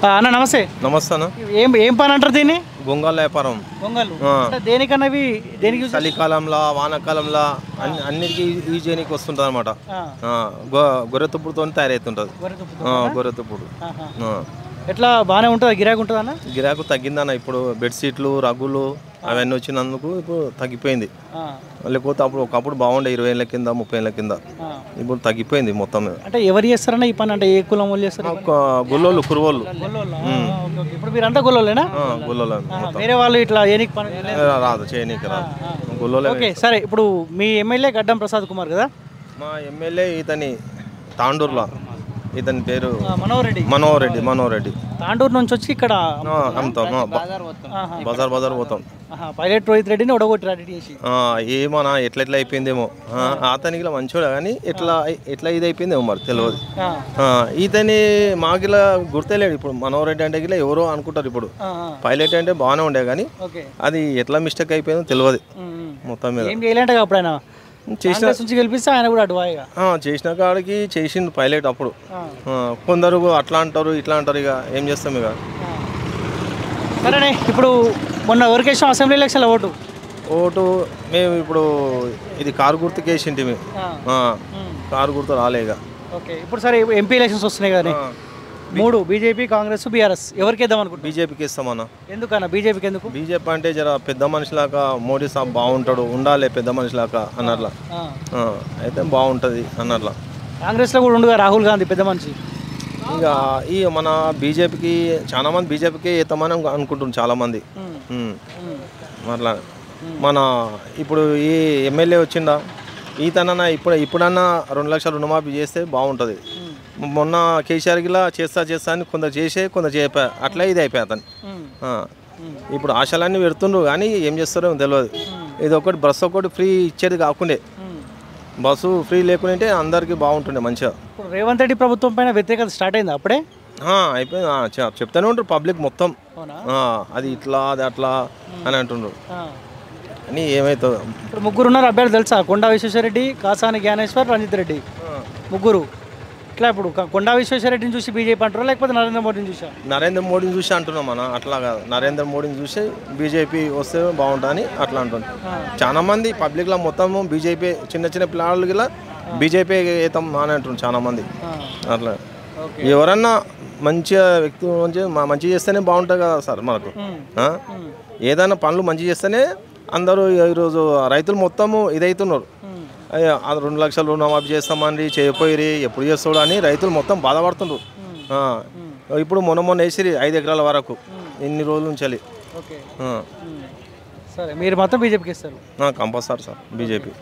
అన్న నమస్తే. నమస్తే అన్న. ఏం ఏం పని అంటారు దీన్ని? గొంగళ వ్యాపారం. గొంగళ్ళు దేనికన్నా దేనికి? చలికాలంలో వానాకాలంలో అన్నిటికీ యూజ్ చేయడానికి వస్తుంటుంది అనమాట. గొర్రెతుప్పుడుతో తయారవుతుంటుంది. గొర్రెతుప్పుడు ఎట్లా బాగానే ఉంటుందా? గిరాకు ఉంటుందా అన్న? గిరాకు తగ్గిందన్న. ఇప్పుడు బెడ్షీట్లు రగ్గులు అవన్నీ వచ్చినందుకు ఇప్పుడు తగ్గిపోయింది. లేకపోతే అప్పుడు ఒకప్పుడు బాగుండే 20 ఏళ్ళ కింద 30 ఏళ్ళ కింద. ఇప్పుడు తగ్గిపోయింది మొత్తం. అంటే ఎవరు చేస్తారన్న ఈ పని? అంటే ఏ కులం వాళ్ళు చేస్తారు? గొల్లోళ్ళు కురువోళ్ళు. ఇప్పుడు మీరంతా గొల్లోళ్ళేనా? గొల్లోళ్ళు. వేరే వాళ్ళు ఇట్లా ఏనికి పని రాదు, చేయనీకి రాదు. గొల్లోళ్ళే. ఓకే సరే. ఇప్పుడు మీ ఎమ్మెల్యే గడ్డం ప్రసాద్ కుమార్ కదా? మా ఎమ్మెల్యే ఇతని తాండూరులో, ఇతని పేరు మనోహర్ రెడ్డి. తాండూరు నుంచి వచ్చి ఇక్కడ బజార్ పోతాం. పైలట్ రోహిత్ రెడ్డిని ఒడగొట్టి రెడీ చేసి ఏమోనా ఎట్లా అయిపోయిందేమో. అతనికి మంచోడు కానీ ఎట్లా ఇది అయిపోయిందేమో మరి తెలియదు. ఇతని మాకిలా గుర్తేలేడు. ఇప్పుడు మనోహర్ రెడ్డి అంటే గిలా ఎవరో అనుకుంటారు. ఇప్పుడు పైలట్ అంటే బాగానే ఉండే కానీ అది ఎట్లా మిస్టేక్ అయిపోయిందో తెలియదు మొత్తం మీద. ఏం చేయాలంటే అప్పుడు ఆయన గెలిపిస్తే ఆయన కూడా అటువాయిగా చేసిన కాడికి చేసింది పైలట్. అప్పుడు కొందరు అట్లా అంటారు ఇట్లా అంటారు. ఇక ఏం చేస్తాం ఇక. సరేనే. ఇప్పుడు మొన్న ఎవరికేసాం అసెంబ్లీ ఎలక్షన్లో ఓటు? మేము ఇప్పుడు ఇది కారు గుర్తుకి వేసింటిమి. కారు గుర్తు రాలే ఇక. ఓకే. ఇప్పుడు సరే ఎంపీ ఎలక్షన్స్ వస్తున్నాయి కదా, 3 బీజేపీ కాంగ్రెస్ బీఆర్ఎస్. ఎవరికి వేద్దాం అనుకుంటున్నాం? బీజేపీకి ఇస్తామన్నా. ఎందుకన్నా బీజేపీకి ఎందుకు? బీజేపీ అంటే జర పెద్ద మనిషిలాగా మోడీ సాబ్ బాగుంటాడు, ఉండాలి పెద్ద మనిషిలాగా అన్నట్లా. అయితే బాగుంటుంది అన్నట్లా. కాంగ్రెస్లో కూడా ఉండగా రాహుల్ గాంధీ పెద్ద మనిషి. ఇక ఈ మన బీజేపీకి చాలా మంది బీజేపీకి వేద్దామని అనుకుంటున్నారు చాలామంది. అట్లా మన ఇప్పుడు ఈ ఎమ్మెల్యే వచ్చిందా ఈతనన్నా ఇప్పుడన్నా 2 లక్షలు రుణమాఫీ చేస్తే బాగుంటుంది. మొన్న కేసీఆర్ గిలా చేస్తా అని కొందరు కొందరు చేయపా అట్లా ఇది అయిపోయా అతను. ఇప్పుడు ఆశలన్నీ పెడుతుండ్రు కానీ ఏం చేస్తారో తెలియదు. ఇది ఒకటి బస్సు ఒకటి ఫ్రీ ఇచ్చేది కాకుండే, బస్సు ఫ్రీ లేకుంటే అందరికీ బాగుంటుండే మంచిగా. ఇప్పుడు రేవంత్ రెడ్డి ప్రభుత్వం పైన వ్యతిరేకత స్టార్ట్ అయింది అప్పుడే? అయిపోయింది. చెప్తానే ఉంటారు పబ్లిక్ మొత్తం. అది ఇట్లా అది అట్లా అని అంటుండ్రు అని ఏమవుతుందో. ఇప్పుడు 3 ఉన్నారు అభ్యర్థులు తెలుసా? కొండా విశ్వేశ్వరరెడ్డి, కాసాని జ్ఞానేశ్వర్, రంజిత్ రెడ్డి. 3. ఇట్లా ఇప్పుడు కొండా విశ్వేశ్వరరెడ్డిని చూసి బీజేపీ అంటారా లేకపోతే నరేంద్ర మోడీని చూసా? నరేంద్ర మోడీని చూసి అంటున్నాం మనం. అట్లా కాదు, నరేంద్ర మోడీని చూసి బీజేపీ వస్తే బాగుంటుందని అట్లా అంటున్నాం. చాలా మంది పబ్లిక్లో మొత్తం బీజేపీ చిన్న పిల్లలు ఇలా బీజేపీ ఏతం అని అంటున్నారు చాలా మంది. అట్లా ఎవరన్నా మంచిగా వ్యక్తి మంచి చేస్తేనే బాగుంటుంది కదా సార్ మనకు. ఏదైనా పనులు మంచి చేస్తేనే అందరూ ఈరోజు రైతులు మొత్తము ఇదవుతున్నారు. 2 లక్షలు రుణమాఫీ చేస్తామని చేయపోయి ఎప్పుడు చేస్తాడు అని రైతులు మొత్తం బాధపడుతుండ్రు. ఇప్పుడు మొన్న వేసిరి 5 ఎకరాల వరకు ఇన్ని రోజుల నుంచి. సరే, మీరు మాత్రం బీజేపీకి ఇస్తారు? Compulsory sir BJP.